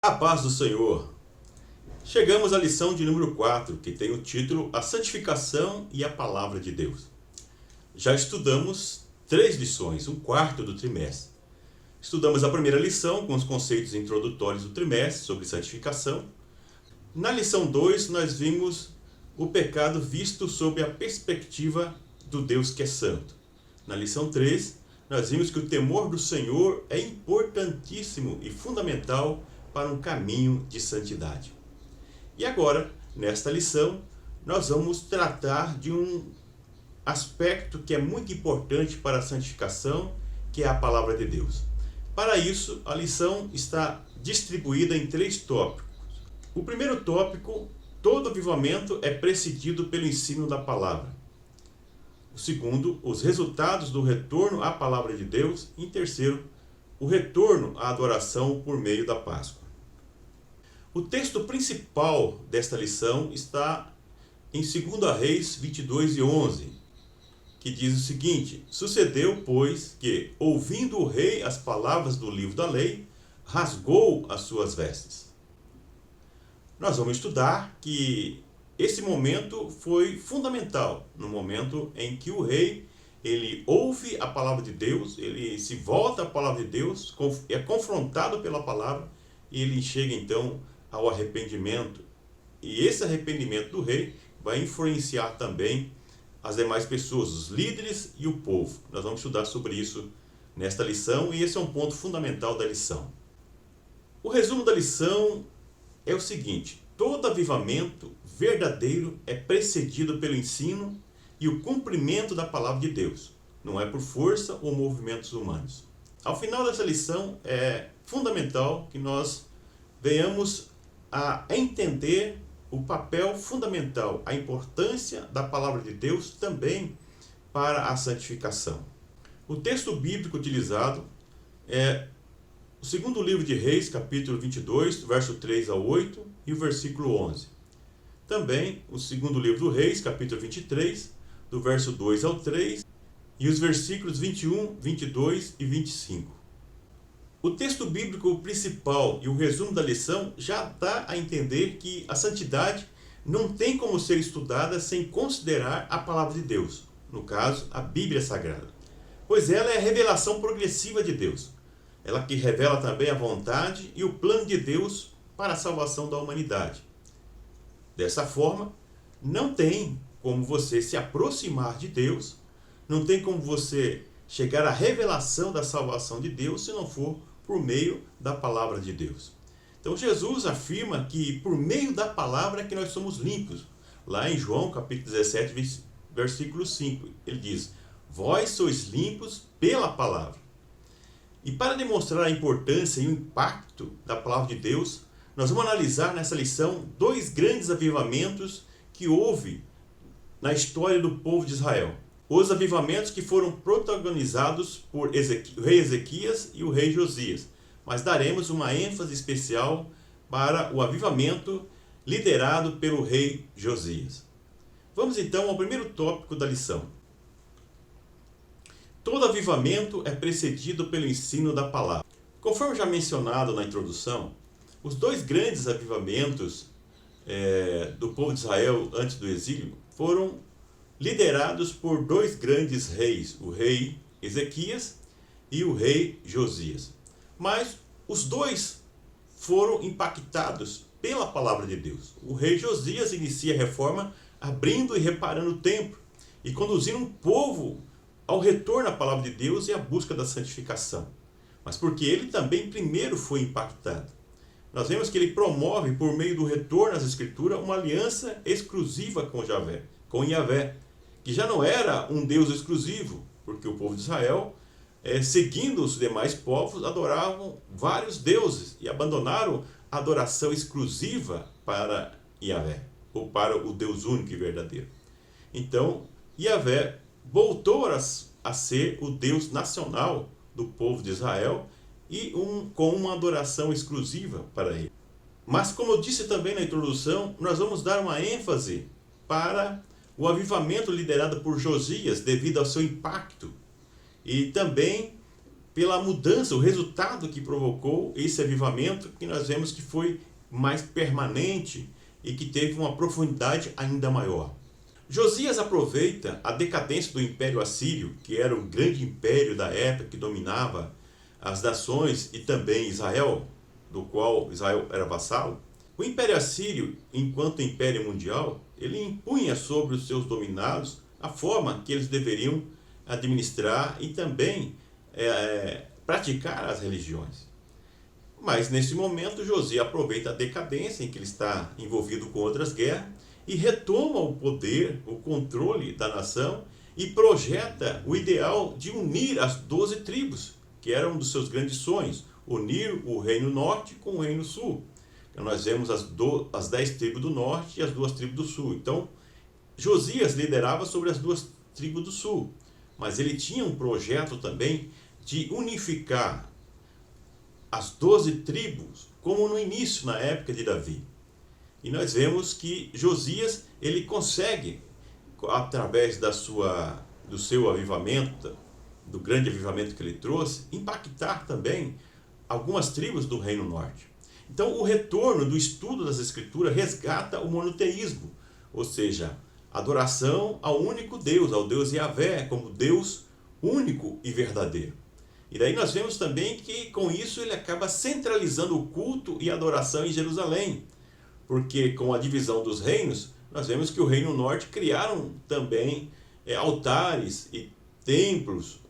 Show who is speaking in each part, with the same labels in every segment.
Speaker 1: A paz do Senhor. Chegamos à lição de número 4, que tem o título A Santificação e a Palavra de Deus. Já estudamos 3 lições, um quarto do trimestre. Estudamos a primeira lição com os conceitos introdutórios do trimestre sobre santificação. Na lição 2, nós vimos o pecado visto sob a perspectiva do Deus que é santo. Na lição 3, nós vimos que o temor do Senhor é importantíssimo e fundamental para um caminho de santidade. E agora, nesta lição, nós vamos tratar de um aspecto que é muito importante para a santificação, que é a palavra de Deus. Para isso, a lição está distribuída em 3 tópicos. O primeiro tópico, todo avivamento é precedido pelo ensino da palavra. O segundo, os resultados do retorno à palavra de Deus. E em terceiro, o retorno à adoração por meio da Páscoa. O texto principal desta lição está em 2 Reis 22 e 11, que diz o seguinte: Sucedeu, pois, que, ouvindo o rei as palavras do livro da lei, rasgou as suas vestes. Nós vamos estudar que esse momento foi fundamental, no momento em que o rei ele ouve a palavra de Deus, ele se volta à palavra de Deus, é confrontado pela palavra e ele chega então ao arrependimento. E esse arrependimento do rei vai influenciar também as demais pessoas, os líderes e o povo. Nós vamos estudar sobre isso nesta lição e esse é um ponto fundamental da lição. O resumo da lição é o seguinte: todo avivamento verdadeiro é precedido pelo ensino e o cumprimento da palavra de Deus. Não é por força ou movimentos humanos. Ao final dessa lição é fundamental que nós venhamos a entender o papel fundamental, a importância da palavra de Deus também para a santificação. O texto bíblico utilizado é o segundo livro de Reis, capítulo 22, verso 3 ao 8 e o versículo 11. Também o segundo livro do Reis, capítulo 23, do verso 2 ao 3 e os versículos 21, 22 e 25. O texto bíblico principal e o resumo da lição já dá a entender que a santidade não tem como ser estudada sem considerar a palavra de Deus, no caso, a Bíblia Sagrada, pois ela é a revelação progressiva de Deus. Ela que revela também a vontade e o plano de Deus para a salvação da humanidade. Dessa forma, não tem como você se aproximar de Deus, não tem como você chegar à revelação da salvação de Deus se não for por meio da palavra de Deus. Então Jesus afirma que por meio da palavra é que nós somos limpos. Lá em João capítulo 17, versículo 5, ele diz: Vós sois limpos pela palavra. E para demonstrar a importância e o impacto da palavra de Deus, nós vamos analisar nessa lição 2 grandes avivamentos que houve na história do povo de Israel. Os avivamentos que foram protagonizados por o rei Ezequias e o rei Josias. Mas daremos uma ênfase especial para o avivamento liderado pelo rei Josias. Vamos então ao primeiro tópico da lição. Todo avivamento é precedido pelo ensino da palavra. Conforme já mencionado na introdução, os 2 grandes avivamentos do povo de Israel antes do exílio foram liderados por 2 grandes reis, o rei Ezequias e o rei Josias. Mas os 2 foram impactados pela palavra de Deus. O rei Josias inicia a reforma abrindo e reparando o templo e conduzindo um povo ao retorno à palavra de Deus e à busca da santificação. Mas porque ele também primeiro foi impactado. Nós vemos que ele promove, por meio do retorno às Escrituras, uma aliança exclusiva com Yahvé, que já não era um Deus exclusivo, porque o povo de Israel, seguindo os demais povos, adoravam vários deuses e abandonaram a adoração exclusiva para Yahvé, ou para o Deus único e verdadeiro. Então, Yahvé voltou a ser o Deus nacional do povo de Israel e com uma adoração exclusiva para ele. Mas, como eu disse também na introdução, nós vamos dar uma ênfase para o avivamento liderado por Josias devido ao seu impacto e também pela mudança, o resultado que provocou esse avivamento, que nós vemos que foi mais permanente e que teve uma profundidade ainda maior. Josias aproveita a decadência do Império Assírio, que era o grande império da época que dominava as nações e também Israel, do qual Israel era vassalo. O Império Assírio, enquanto Império Mundial, ele impunha sobre os seus dominados a forma que eles deveriam administrar e também praticar as religiões. Mas nesse momento Josias aproveita a decadência em que ele está envolvido com outras guerras e retoma o poder, o controle da nação e projeta o ideal de unir as 12 tribos, que era um dos seus grandes sonhos, unir o Reino Norte com o Reino Sul. Então, nós vemos as 10 tribos do Norte e as 2 tribos do Sul. Então, Josias liderava sobre as 2 tribos do Sul, mas ele tinha um projeto também de unificar as 12 tribos, como no início, na época de Davi. E nós vemos que Josias, ele consegue, através do seu avivamento, do grande avivamento que ele trouxe, impactar também algumas tribos do Reino Norte. Então, o retorno do estudo das Escrituras resgata o monoteísmo, ou seja, adoração ao único Deus, ao Deus Yahvé, como Deus único e verdadeiro. E daí nós vemos também que com isso ele acaba centralizando o culto e adoração em Jerusalém, porque com a divisão dos reinos, nós vemos que o Reino Norte criaram também altares e templos,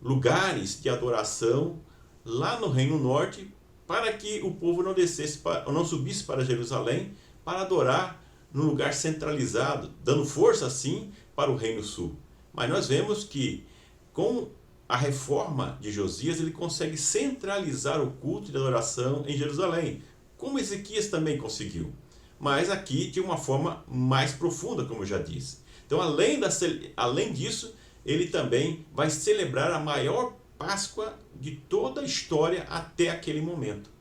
Speaker 1: lugares de adoração lá no Reino Norte, para que o povo não subisse para Jerusalém para adorar num lugar centralizado, dando força assim para o Reino Sul. Mas nós vemos que com a reforma de Josias ele consegue centralizar o culto e a adoração em Jerusalém, como Ezequias também conseguiu, mas aqui de uma forma mais profunda, como eu já disse. Então, além disso, ele também vai celebrar a maior Páscoa de toda a história até aquele momento,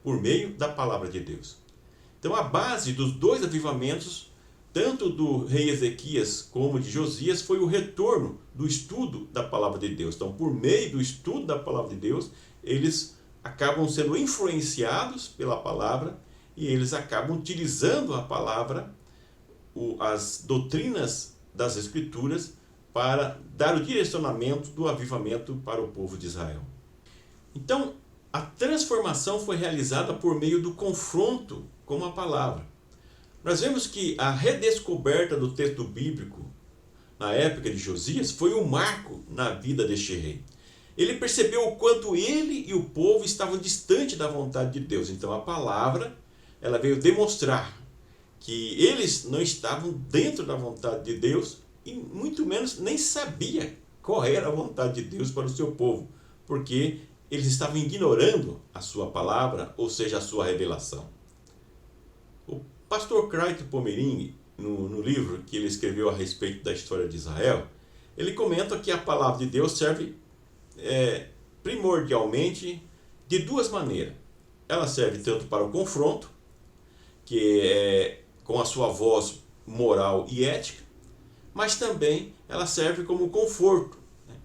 Speaker 1: por meio da palavra de Deus. Então, a base dos 2 avivamentos, tanto do rei Ezequias como de Josias, foi o retorno do estudo da palavra de Deus. Então, por meio do estudo da palavra de Deus, eles acabam sendo influenciados pela palavra e eles acabam utilizando a palavra, as doutrinas das Escrituras, para dar o direcionamento do avivamento para o povo de Israel. Então, a transformação foi realizada por meio do confronto com a palavra. Nós vemos que a redescoberta do texto bíblico na época de Josias foi um marco na vida deste rei. Ele percebeu o quanto ele e o povo estavam distantes da vontade de Deus. Então a palavra, ela veio demonstrar que eles não estavam dentro da vontade de Deus e muito menos nem sabia qual era a vontade de Deus para o seu povo, porque eles estavam ignorando a sua palavra, ou seja, a sua revelação. O pastor Craig Pomerini, no livro que ele escreveu a respeito da história de Israel, ele comenta que a palavra de Deus serve primordialmente de 2 maneiras. Ela serve tanto para o confronto, que é com a sua voz moral e ética, mas também ela serve como conforto.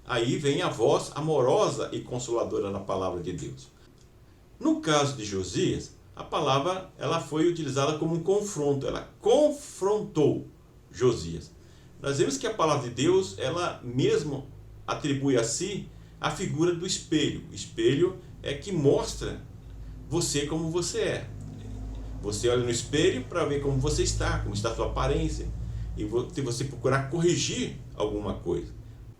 Speaker 1: Aí vem a voz amorosa e consoladora na palavra de Deus. No caso de Josias, a palavra ela foi utilizada como um confronto, ela confrontou Josias. Nós vemos que a palavra de Deus, ela mesmo atribui a si a figura do espelho. O espelho é que mostra você como você é. Você olha no espelho para ver como você está, como está a sua aparência, e você procurar corrigir alguma coisa.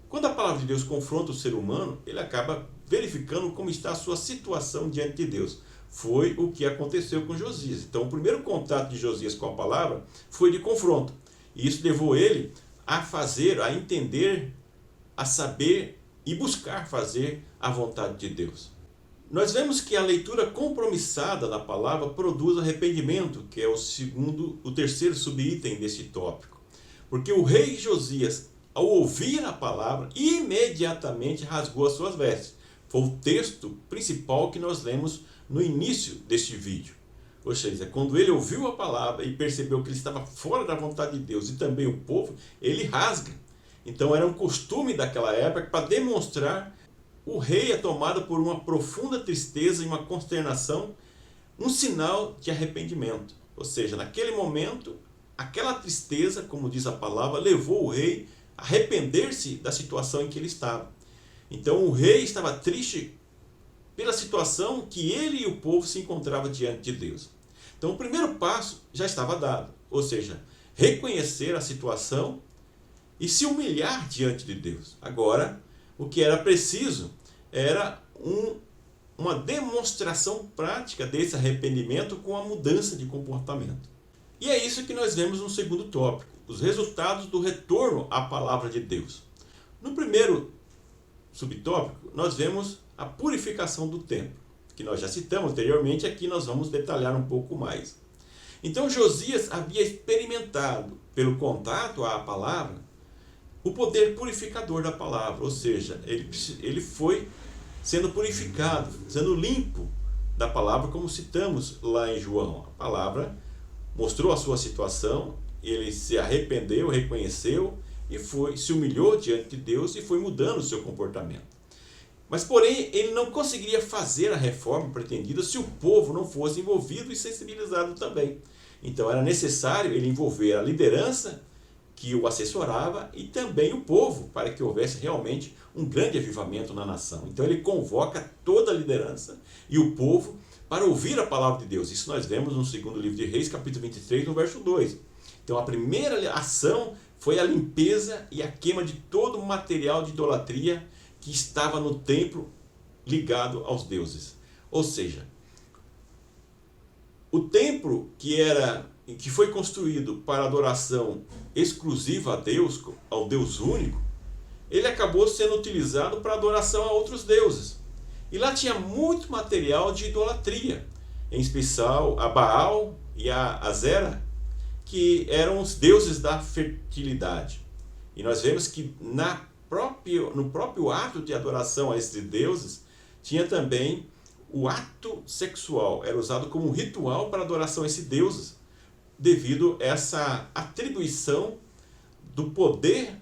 Speaker 1: Quando a palavra de Deus confronta o ser humano, ele acaba verificando como está a sua situação diante de Deus. Foi o que aconteceu com Josias. Então, o primeiro contato de Josias com a palavra foi de confronto. E isso levou ele a fazer, a entender, a saber e buscar fazer a vontade de Deus. Nós vemos que a leitura compromissada da palavra produz arrependimento, que é o terceiro subitem desse tópico. Porque o rei Josias, ao ouvir a palavra, imediatamente rasgou as suas vestes. Foi o texto principal que nós lemos no início deste vídeo. Ou seja, quando ele ouviu a palavra e percebeu que ele estava fora da vontade de Deus e também o povo, ele rasga. Então era um costume daquela época para demonstrar o rei é tomado por uma profunda tristeza e uma consternação, um sinal de arrependimento. Ou seja, naquele momento, aquela tristeza, como diz a palavra, levou o rei a arrepender-se da situação em que ele estava. Então o rei estava triste pela situação que ele e o povo se encontravam diante de Deus. Então o primeiro passo já estava dado, ou seja, reconhecer a situação e se humilhar diante de Deus. Agora, o que era preciso era uma demonstração prática desse arrependimento com a mudança de comportamento. E é isso que nós vemos no segundo tópico, os resultados do retorno à palavra de Deus. No primeiro subtópico, nós vemos a purificação do templo, que nós já citamos anteriormente, aqui nós vamos detalhar um pouco mais. Então Josias havia experimentado, pelo contato à palavra, o poder purificador da palavra, ou seja, ele foi sendo purificado, sendo limpo da palavra, como citamos lá em João. A palavra mostrou a sua situação, ele se arrependeu, reconheceu e se humilhou diante de Deus e foi mudando o seu comportamento. Mas, porém, ele não conseguiria fazer a reforma pretendida se o povo não fosse envolvido e sensibilizado também. Então, era necessário ele envolver a liderança que o assessorava e também o povo, para que houvesse realmente um grande avivamento na nação. Então, ele convoca toda a liderança e o povo para ouvir a palavra de Deus. Isso nós vemos no segundo livro de Reis, capítulo 23, no verso 2. Então, a primeira ação foi a limpeza e a queima de todo o material de idolatria que estava no templo ligado aos deuses. Ou seja, o templo que foi construído para adoração exclusiva a Deus, ao Deus único, ele acabou sendo utilizado para adoração a outros deuses. E lá tinha muito material de idolatria, em especial a Baal e a Azera, que eram os deuses da fertilidade. E nós vemos que no próprio ato de adoração a esses deuses, tinha também o ato sexual, era usado como ritual para adoração a esses deuses, devido a essa atribuição do poder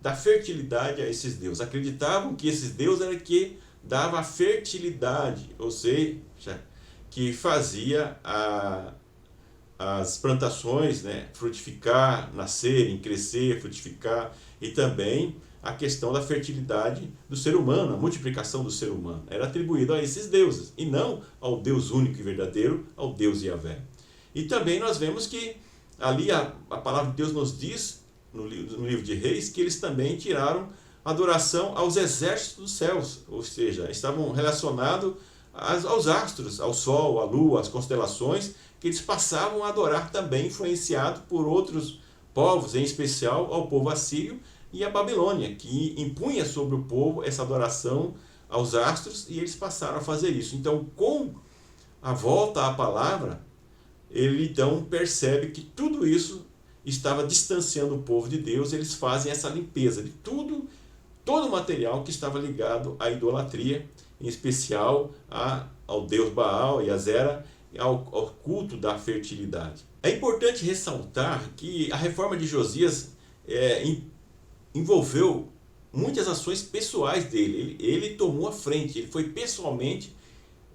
Speaker 1: da fertilidade a esses deuses. Acreditavam que esses deuses eram que dava a fertilidade, ou seja, que fazia as plantações, frutificar, nascerem, crescer, frutificar, e também a questão da fertilidade do ser humano, a multiplicação do ser humano. Era atribuído a esses deuses, e não ao Deus único e verdadeiro, ao Deus Yahvé. E também nós vemos que ali a palavra de Deus nos diz, no livro de Reis, que eles também tiraram adoração aos exércitos dos céus, ou seja, estavam relacionados aos astros, ao sol, à lua, às constelações, que eles passavam a adorar também, influenciado por outros povos, em especial ao povo assírio e a Babilônia, que impunha sobre o povo essa adoração aos astros, e eles passaram a fazer isso. Então, com a volta à palavra, ele então percebe que tudo isso estava distanciando o povo de Deus. Eles fazem essa limpeza de todo o material que estava ligado à idolatria, em especial ao deus Baal e a Azera, ao culto da fertilidade. É importante ressaltar que a reforma de Josias envolveu muitas ações pessoais dele. Ele tomou a frente, ele foi pessoalmente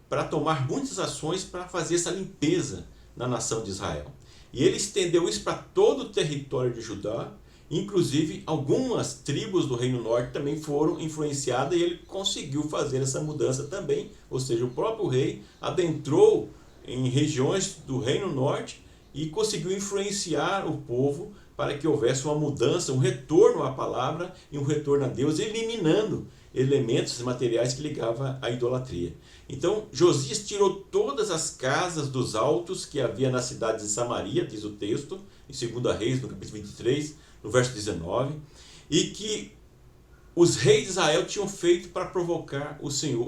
Speaker 1: para tomar muitas ações para fazer essa limpeza na nação de Israel. E ele estendeu isso para todo o território de Judá, inclusive algumas tribos do Reino Norte também foram influenciadas, e ele conseguiu fazer essa mudança também, ou seja, o próprio rei adentrou em regiões do Reino Norte e conseguiu influenciar o povo para que houvesse uma mudança, um retorno à palavra e um retorno a Deus, eliminando elementos materiais que ligavam à idolatria. Então, Josias tirou todas as casas dos altos que havia na cidade de Samaria, diz o texto, em 2 Reis, no capítulo 23, no verso 19, e que os reis de Israel tinham feito para provocar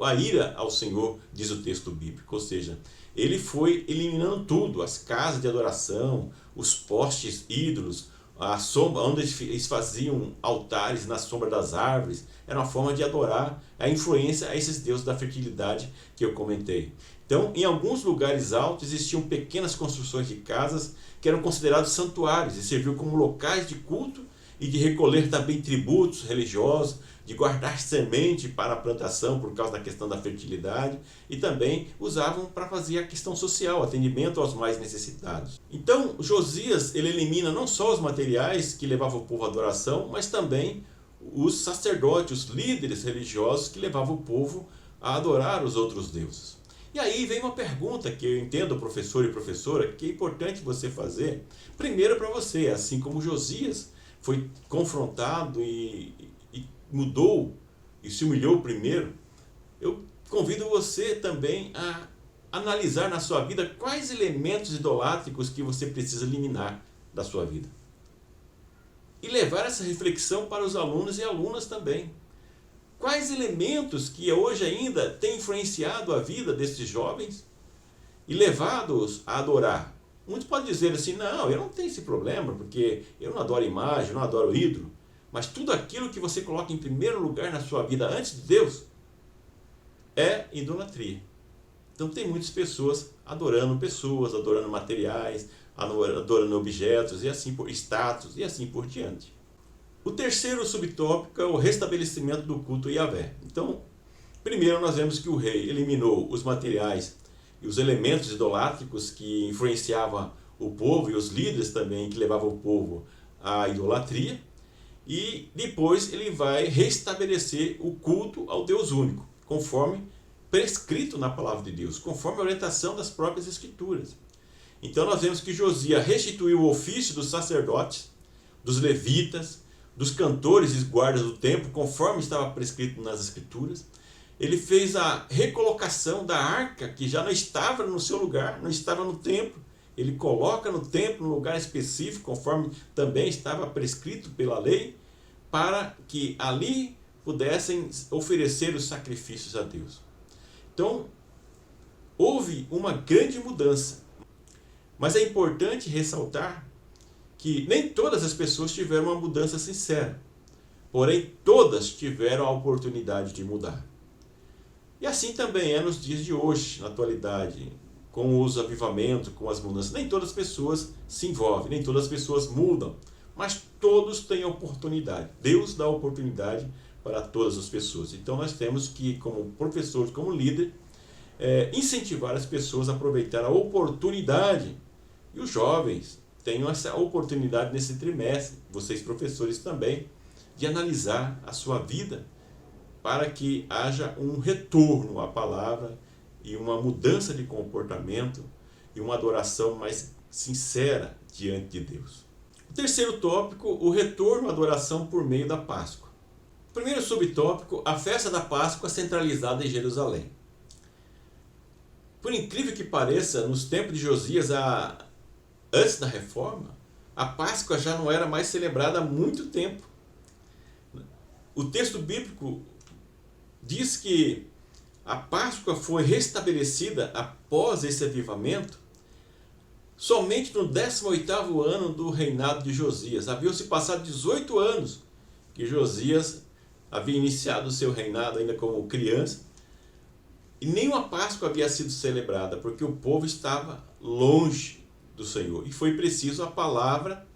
Speaker 1: a ira ao Senhor, diz o texto bíblico. Ou seja, ele foi eliminando tudo, as casas de adoração, os postes ídolos, a sombra, onde eles faziam altares na sombra das árvores, era uma forma de adorar a influência a esses deuses da fertilidade que eu comentei. Então, em alguns lugares altos existiam pequenas construções de casas que eram considerados santuários e serviam como locais de culto e de recolher também tributos religiosos, de guardar semente para a plantação por causa da questão da fertilidade, e também usavam para fazer a questão social, atendimento aos mais necessitados. Então Josias ele elimina não só os materiais que levavam o povo à adoração, mas também os sacerdotes, os líderes religiosos que levavam o povo a adorar os outros deuses. E aí vem uma pergunta que eu entendo, professor e professora, que é importante você fazer, primeiro para você, assim como Josias foi confrontado e mudou e se humilhou primeiro, eu convido você também a analisar na sua vida quais elementos idolátricos que você precisa eliminar da sua vida. E levar essa reflexão para os alunos e alunas também. Quais elementos que hoje ainda têm influenciado a vida desses jovens e levado-os a adorar? Muitos podem dizer assim, não, eu não tenho esse problema, porque eu não adoro imagem, eu não adoro ídolo. Mas tudo aquilo que você coloca em primeiro lugar na sua vida antes de Deus é idolatria. Então tem muitas pessoas, adorando materiais, adorando objetos, e assim por status, e assim por diante. O terceiro subtópico é o restabelecimento do culto a Yahvé. Então, primeiro nós vemos que o rei eliminou os materiais e os elementos idolátricos que influenciavam o povo e os líderes também que levavam o povo à idolatria. E depois ele vai restabelecer o culto ao Deus único, conforme prescrito na palavra de Deus, conforme a orientação das próprias Escrituras. Então nós vemos que Josias restituiu o ofício dos sacerdotes, dos levitas, dos cantores e guardas do templo, conforme estava prescrito nas Escrituras. Ele fez a recolocação da arca, que já não estava no seu lugar, não estava no templo. Ele coloca no templo, num lugar específico, conforme também estava prescrito pela lei, para que ali pudessem oferecer os sacrifícios a Deus. Então, houve uma grande mudança. Mas é importante ressaltar que nem todas as pessoas tiveram uma mudança sincera. Porém, todas tiveram a oportunidade de mudar. E assim também é nos dias de hoje, na atualidade, com os avivamentos, com as mudanças. Nem todas as pessoas se envolvem, nem todas as pessoas mudam, mas todos têm a oportunidade. Deus dá a oportunidade para todas as pessoas. Então nós temos que, como professores, como líder, incentivar as pessoas a aproveitar a oportunidade. E os jovens tenham essa oportunidade nesse trimestre, vocês professores também, de analisar a sua vida para que haja um retorno à palavra e uma mudança de comportamento e uma adoração mais sincera diante de Deus. O terceiro tópico, o retorno à adoração por meio da Páscoa. O primeiro subtópico, a festa da Páscoa centralizada em Jerusalém. Por incrível que pareça, nos tempos de Josias, antes da reforma, a Páscoa já não era mais celebrada há muito tempo. O texto bíblico diz que a Páscoa foi restabelecida após esse avivamento somente no 18º ano do reinado de Josias. Haviam-se passado 18 anos que Josias havia iniciado o seu reinado ainda como criança, e nenhuma Páscoa havia sido celebrada, porque o povo estava longe do Senhor. E foi preciso a palavra,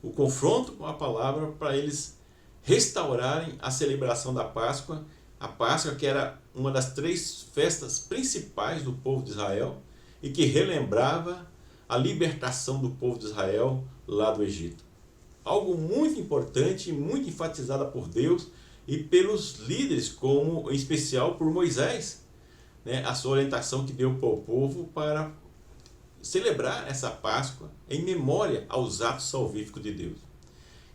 Speaker 1: o confronto com a palavra, para eles restaurarem a celebração da Páscoa. A Páscoa, que era uma das 3 festas principais do povo de Israel e que relembrava a libertação do povo de Israel lá do Egito. Algo muito importante e muito enfatizado por Deus e pelos líderes, como em especial por Moisés, a sua orientação que deu para o povo para celebrar essa Páscoa em memória aos atos salvíficos de Deus.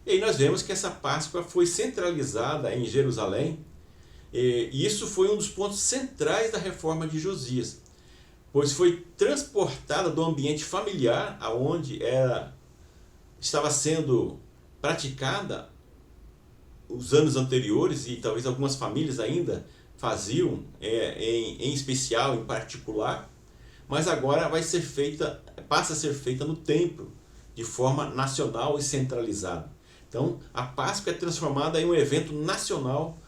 Speaker 1: E aí nós vemos que essa Páscoa foi centralizada em Jerusalém, e isso foi um dos pontos centrais da reforma de Josias, pois foi transportada do ambiente familiar, aonde estava sendo praticada os anos anteriores, e talvez algumas famílias ainda faziam, em especial, em particular, mas agora passa a ser feita no templo, de forma nacional e centralizada. Então, a Páscoa é transformada em um evento nacional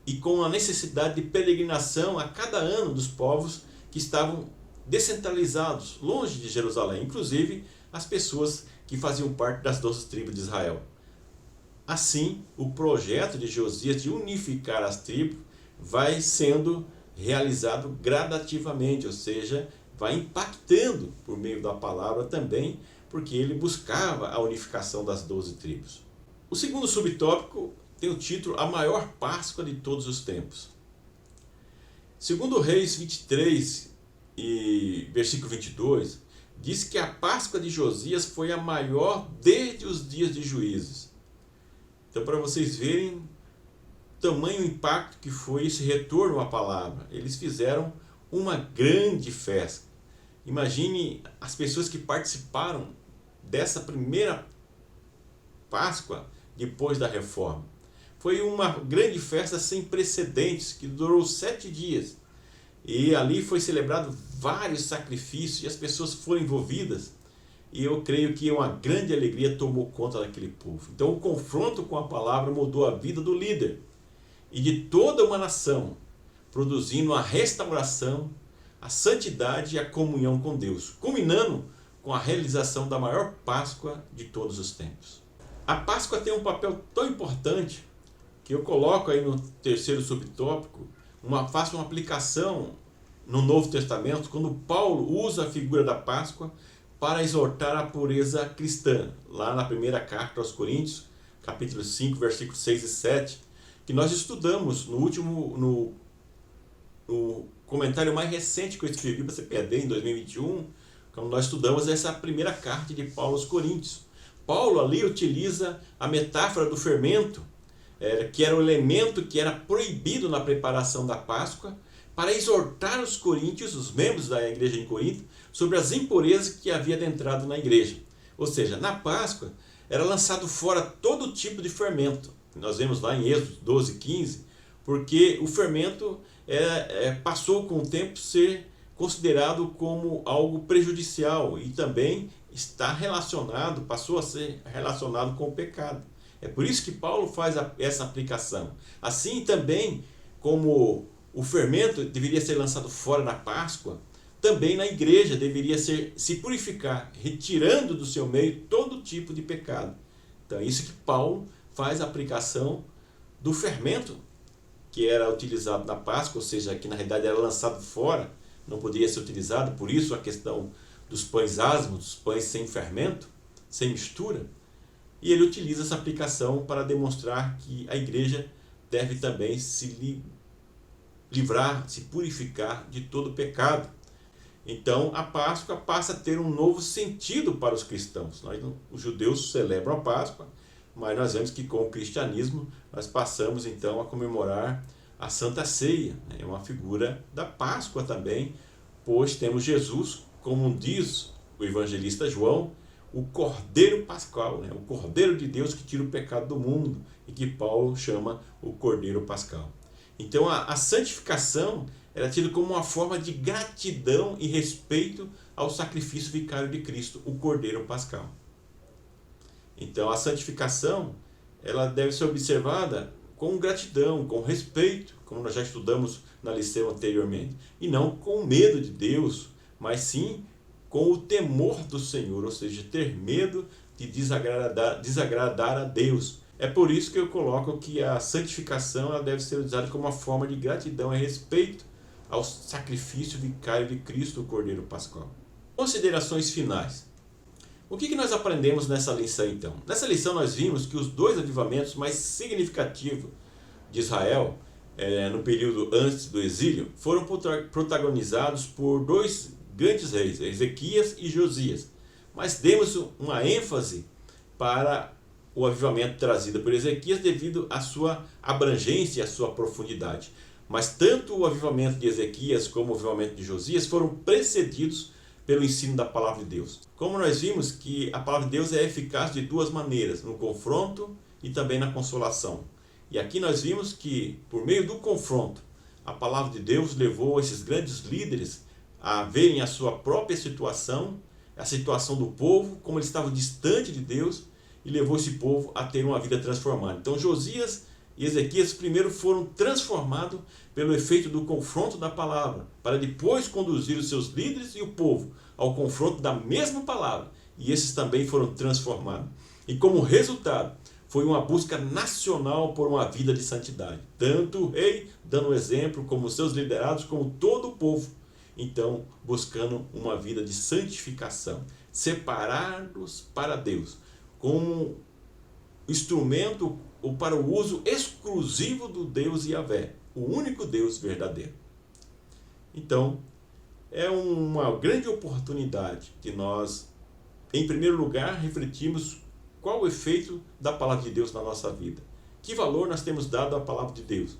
Speaker 1: e com a necessidade de peregrinação a cada ano dos povos que estavam descentralizados, longe de Jerusalém, inclusive as pessoas que faziam parte das 12 tribos de Israel. Assim, o projeto de Josias de unificar as tribos vai sendo realizado gradativamente, ou seja, vai impactando por meio da palavra também, porque ele buscava a unificação das 12 tribos. O segundo subtópico tem o título A Maior Páscoa de Todos os Tempos. Segundo Reis 23 e versículo 22, diz que a Páscoa de Josias foi a maior desde os dias de Juízes. Então, para vocês verem o tamanho impacto que foi esse retorno à palavra, eles fizeram uma grande festa. Imagine as pessoas que participaram dessa primeira Páscoa depois da reforma. Foi uma grande festa sem precedentes, que durou 7 dias. E ali foi celebrado vários sacrifícios e as pessoas foram envolvidas. E eu creio que uma grande alegria tomou conta daquele povo. Então o confronto com a palavra mudou a vida do líder e de toda uma nação, produzindo a restauração, a santidade e a comunhão com Deus, culminando com a realização da maior Páscoa de todos os tempos. A Páscoa tem um papel tão importante que eu coloco aí no terceiro subtópico, faço uma aplicação no Novo Testamento, quando Paulo usa a figura da Páscoa para exortar a pureza cristã, lá na primeira carta aos Coríntios, capítulo 5, versículos 6 e 7, que nós estudamos no comentário mais recente que eu escrevi para a CPAD em 2021, quando nós estudamos essa primeira carta de Paulo aos Coríntios. Paulo ali utiliza a metáfora do fermento, que era o elemento que era proibido na preparação da Páscoa, para exortar os coríntios, os membros da igreja em Corinto, sobre as impurezas que havia adentrado na igreja. Ou seja, na Páscoa era lançado fora todo tipo de fermento. Nós vemos lá em Êxodo 12, 15, porque o fermento passou com o tempo a ser considerado como algo prejudicial e também passou a ser relacionado com o pecado. É por isso que Paulo faz essa aplicação. Assim também como o fermento deveria ser lançado fora na Páscoa, também na igreja deveria se purificar, retirando do seu meio todo tipo de pecado. Então é isso que Paulo faz a aplicação do fermento que era utilizado na Páscoa, ou seja, que na realidade era lançado fora, não poderia ser utilizado, por isso a questão dos pães asmos, dos pães sem fermento, sem mistura. E ele utiliza essa aplicação para demonstrar que a igreja deve também se livrar, se purificar de todo pecado. Então a Páscoa passa a ter um novo sentido para os cristãos. Os judeus celebram a Páscoa, mas nós vemos que com o cristianismo nós passamos então a comemorar a Santa Ceia. É uma figura da Páscoa também, pois temos Jesus, como diz o evangelista João, o Cordeiro Pascal, o Cordeiro de Deus que tira o pecado do mundo e que Paulo chama o Cordeiro Pascal. Então a santificação era tida como uma forma de gratidão e respeito ao sacrifício vicário de Cristo, o Cordeiro Pascal. Então a santificação ela deve ser observada com gratidão, com respeito, como nós já estudamos na lição anteriormente, e não com medo de Deus, mas sim com o temor do Senhor, ou seja, ter medo de desagradar a Deus. É por isso que eu coloco que a santificação ela deve ser usada como uma forma de gratidão e respeito ao sacrifício vicário de Cristo, o Cordeiro Pascal. Considerações finais. O que nós aprendemos nessa lição então? Nessa lição nós vimos que os 2 avivamentos mais significativos de Israel, no período antes do exílio, foram protagonizados por 2 grandes reis, Ezequias e Josias. Mas demos uma ênfase para o avivamento trazido por Ezequias devido à sua abrangência e à sua profundidade. Mas tanto o avivamento de Ezequias como o avivamento de Josias foram precedidos pelo ensino da palavra de Deus. Como nós vimos que a palavra de Deus é eficaz de 2 maneiras, no confronto e também na consolação. E aqui nós vimos que, por meio do confronto, a palavra de Deus levou esses grandes líderes a verem a sua própria situação, a situação do povo, como eles estavam distante de Deus, e levou esse povo a ter uma vida transformada. Então Josias e Ezequias primeiro foram transformados pelo efeito do confronto da palavra, para depois conduzir os seus líderes e o povo ao confronto da mesma palavra, e esses também foram transformados. E como resultado, foi uma busca nacional por uma vida de santidade. Tanto o rei, dando exemplo, como seus liderados, como todo o povo. Então, buscando uma vida de santificação, separados para Deus, como instrumento ou para o uso exclusivo do Deus Yahvé, o único Deus verdadeiro. Então, é uma grande oportunidade de nós, em primeiro lugar, refletirmos qual o efeito da palavra de Deus na nossa vida. Que valor nós temos dado à palavra de Deus.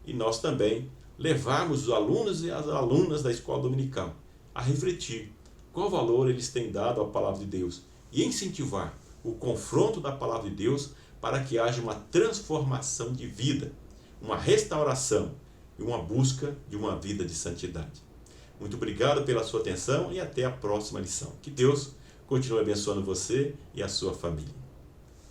Speaker 1: E nós também levarmos os alunos e as alunas da escola dominical a refletir qual valor eles têm dado à palavra de Deus e incentivar o confronto da palavra de Deus para que haja uma transformação de vida, uma restauração e uma busca de uma vida de santidade. Muito obrigado pela sua atenção e até a próxima lição. Que Deus continue abençoando você e a sua família.